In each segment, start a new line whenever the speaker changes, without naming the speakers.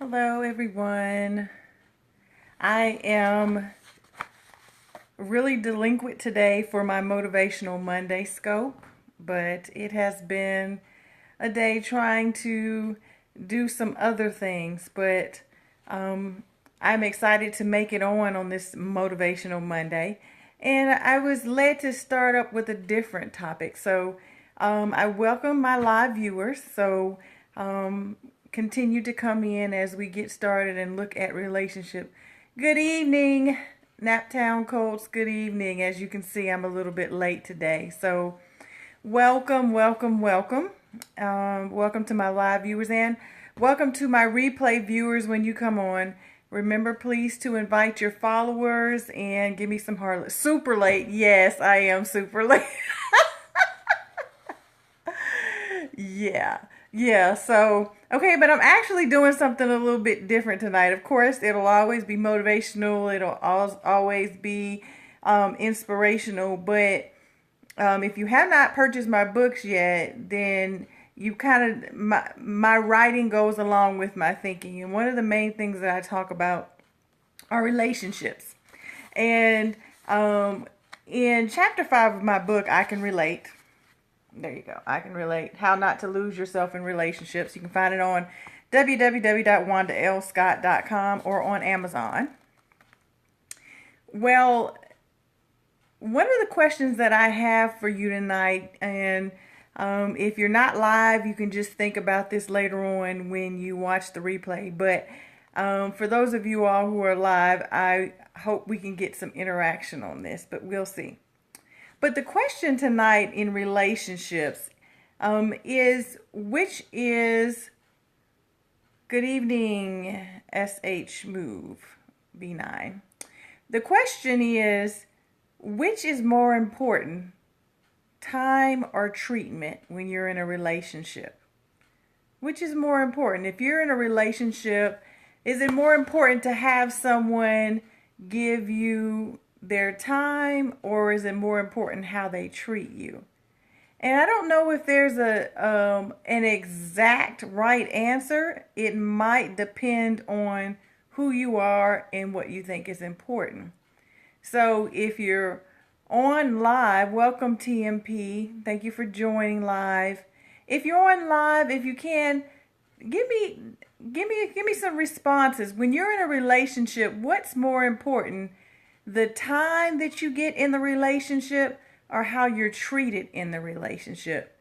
Hello, everyone. I am really delinquent today for my Motivational Monday scope, but it has been a day trying to do some other things. But I'm excited to make it on this Motivational Monday. And I was led to start up with a different topic. So I welcome my live viewers. So continue to come in as we get started and look at relationship. Good evening, Naptown Colts. Good evening. As you can see, I'm a little bit late today. So welcome, welcome, welcome. Welcome to my live viewers and welcome to my replay viewers when you come on. Remember, please, to invite your followers and give me some heart. Super late. Yes, I am super late. Yeah. Yeah, so, okay, but I'm actually doing something a little bit different tonight. Of course, it'll always be motivational, it'll always be inspirational, but if you have not purchased my books yet, then you kind of, my writing goes along with my thinking. And one of the main things that I talk about are relationships. And in chapter 5 of my book, I Can Relate. There you go. I Can Relate. How Not to Lose Yourself in Relationships. You can find it on www.wandalscott.com or on Amazon. Well, one of the questions that I have for you tonight, and if you're not live, you can just think about this later on when you watch the replay. But for those of you all who are live, I hope we can get some interaction on this, but we'll see. But the question tonight in relationships is, which is, good evening, SH Move, B9. The question is, which is more important, time or treatment when you're in a relationship? Which is more important? If you're in a relationship, is it more important to have someone give you their time, or is it more important how they treat you? And I don't know if there's an exact right answer. It might depend on who you are and what you think is important. So if you're on live, welcome TMP. Thank you for joining live. If you're on live, if you can, give me some responses. When you're in a relationship, what's more important? The time that you get in the relationship or how you're treated in the relationship?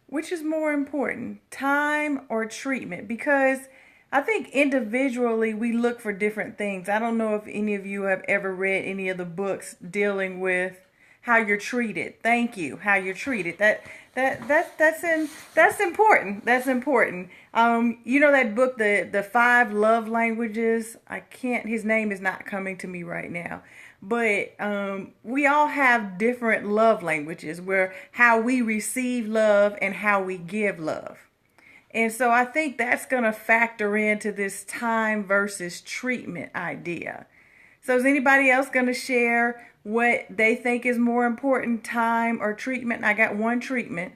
Which is more important, time or treatment? Because I think individually we look for different things. I don't know if any of you have ever read any of the books dealing with how you're treated. Thank you. How you're treated. That's important. That's important. You know that book, the 5 love languages. His name is not coming to me right now. But we all have different love languages, where how we receive love and how we give love. And so I think that's going to factor into this time versus treatment idea. So is anybody else going to share what they think is more important, time or treatment? And I got one treatment.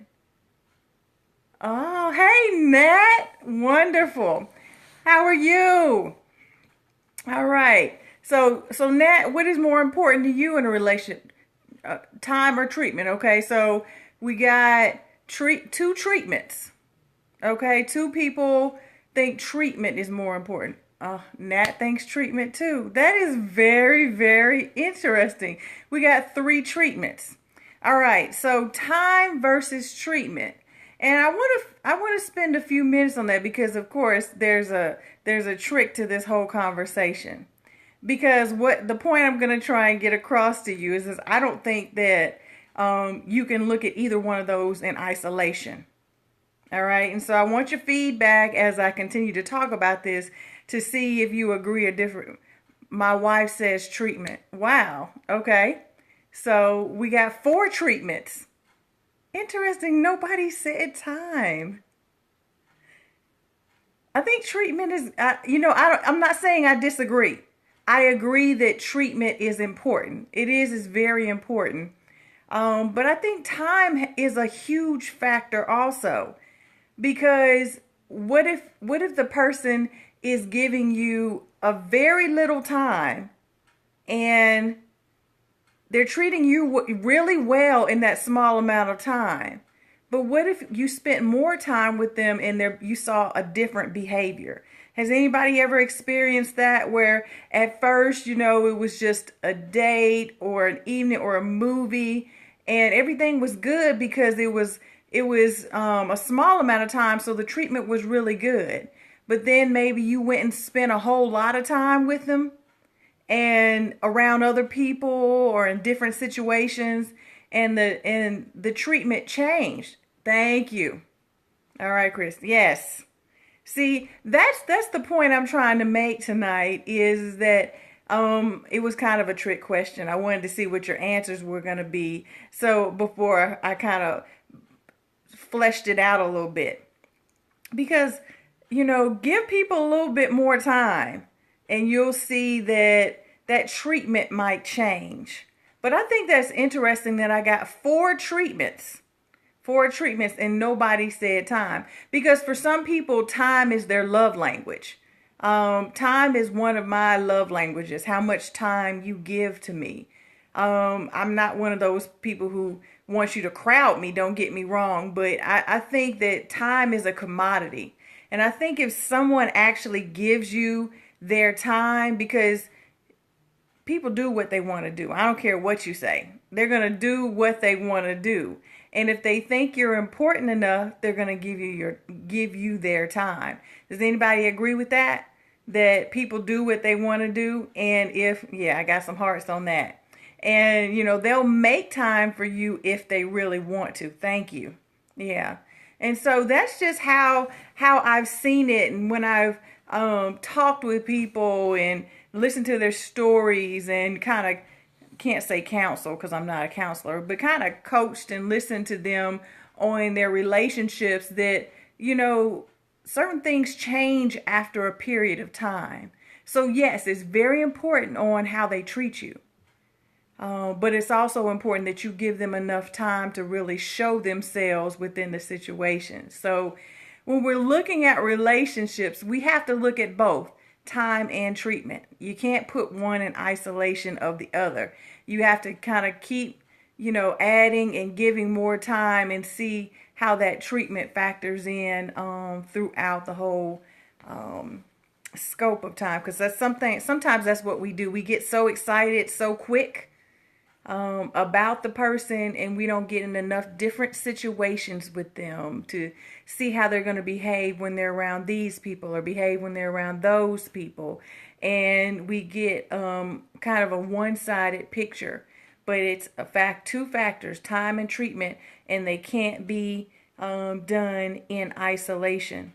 Oh, hey, Nat. Wonderful. How are you? All right. So Nat, what is more important to you in a relationship? Time or treatment? Okay, so we got two treatments. Okay, 2 people think treatment is more important. Nat thinks treatment too. That is very, very interesting. We got 3 treatments. All right, so time versus treatment. And I want to spend a few minutes on that, because of course there's a trick to this whole conversation. Because what the point I'm going to try and get across to you is I don't think that you can look at either one of those in isolation. All right, and so I want your feedback as I continue to talk about this to see if you agree or differ. My wife says treatment. Wow, okay. So we got 4 treatments. Interesting, nobody said time. I think treatment is, I'm not saying I disagree. I agree that treatment is important. It is very important. But I think time is a huge factor also. Because what if the person is giving you a very little time and they're treating you really well in that small amount of time? But what if you spent more time with them and you saw a different behavior? Has anybody ever experienced that, where at first, it was just a date or an evening or a movie, and everything was good because it was a small amount of time, so the treatment was really good. But then maybe you went and spent a whole lot of time with them and around other people or in different situations, and the treatment changed. Thank you. All right, Chris. Yes. See, that's the point I'm trying to make tonight, is that it was kind of a trick question. I wanted to see what your answers were going to be. So before I kind of fleshed it out a little bit, because give people a little bit more time and you'll see that that treatment might change. But I think that's interesting that I got four treatments and nobody said time, because for some people time is their love language. Time is one of my love languages, how much time you give to me. I'm not one of those people who wants you to crowd me, don't get me wrong, but I think that time is a commodity. And I think if someone actually gives you their time, because people do what they want to do. I don't care what you say. They're going to do what they want to do. And if they think you're important enough, they're going to give you their time. Does anybody agree with that? That people do what they want to do? And I got some hearts on that. And, they'll make time for you if they really want to. Thank you. Yeah. And so that's just how I've seen it. And when I've talked with people and listened to their stories and kind of, can't say counsel because I'm not a counselor, but kind of coached and listened to them on their relationships, that, certain things change after a period of time. So yes, it's very important on how they treat you. But it's also important that you give them enough time to really show themselves within the situation. So when we're looking at relationships, we have to look at both time and treatment. You can't put one in isolation of the other. You have to kind of keep, adding and giving more time and see how that treatment factors in throughout the whole scope of time. Because sometimes that's what we do. We get so excited so quick about the person, and we don't get in enough different situations with them to see how they're going to behave when they're around these people or behave when they're around those people. And we get kind of a one-sided picture. But it's two factors, time and treatment, and they can't be done in isolation.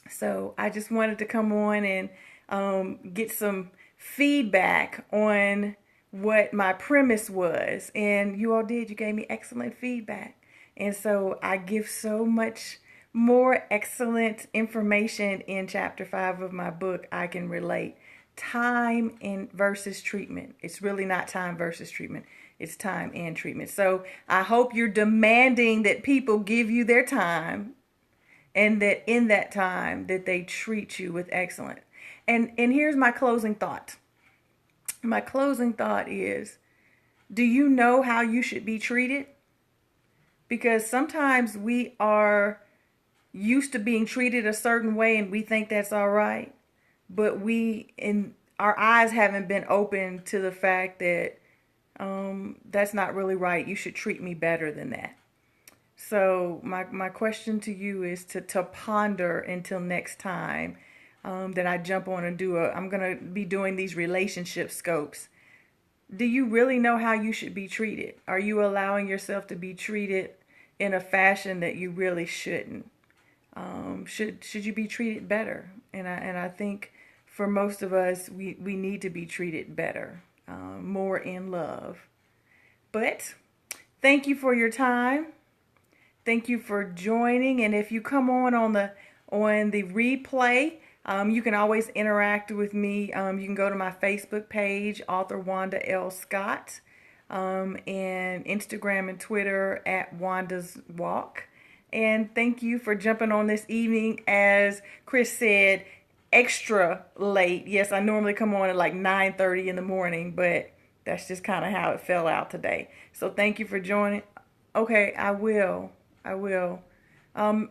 So I just wanted to come on and get some feedback on what my premise was. And you all did. You gave me excellent feedback. And so I give so much more excellent information in chapter 5 of my book, I Can Relate. Time versus treatment. It's really not time versus treatment. It's time and treatment. So I hope you're demanding that people give you their time, and that in that time that they treat you with excellence. And here's my closing thought. My closing thought is, do you know how you should be treated? Because sometimes we are used to being treated a certain way and we think that's all right. But our eyes haven't been open to the fact that that's not really right. You should treat me better than that. So my question to you is to ponder until next time that I jump on and I'm going to be doing these relationship scopes. Do you really know how you should be treated? Are you allowing yourself to be treated in a fashion that you really shouldn't? Should you be treated better? And I think for most of us, we need to be treated better, more in love. But thank you for your time. Thank you for joining. And if you come on the replay, you can always interact with me. You can go to my Facebook page, author Wanda L. Scott, and Instagram and Twitter at Wanda's Walk. And thank you for jumping on this evening. As Chris said, extra late. Yes, I normally come on at like 9:30 in the morning, but that's just kind of how it fell out today. So thank you for joining. Okay, I will. I will.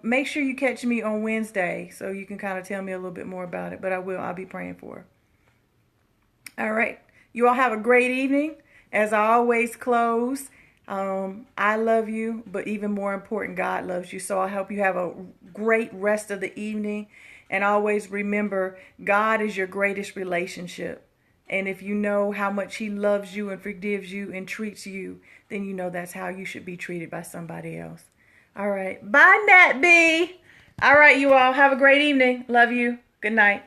Make sure you catch me on Wednesday so you can kind of tell me a little bit more about it. But I will. I'll be praying for her. All right. You all have a great evening. As I always close, I love you, but even more important, God loves you. So I hope you have a great rest of the evening. And always remember, God is your greatest relationship. And if you know how much He loves you and forgives you and treats you, then you know that's how you should be treated by somebody else. All right. Bye, Nat B. All right, you all have a great evening. Love you. Good night.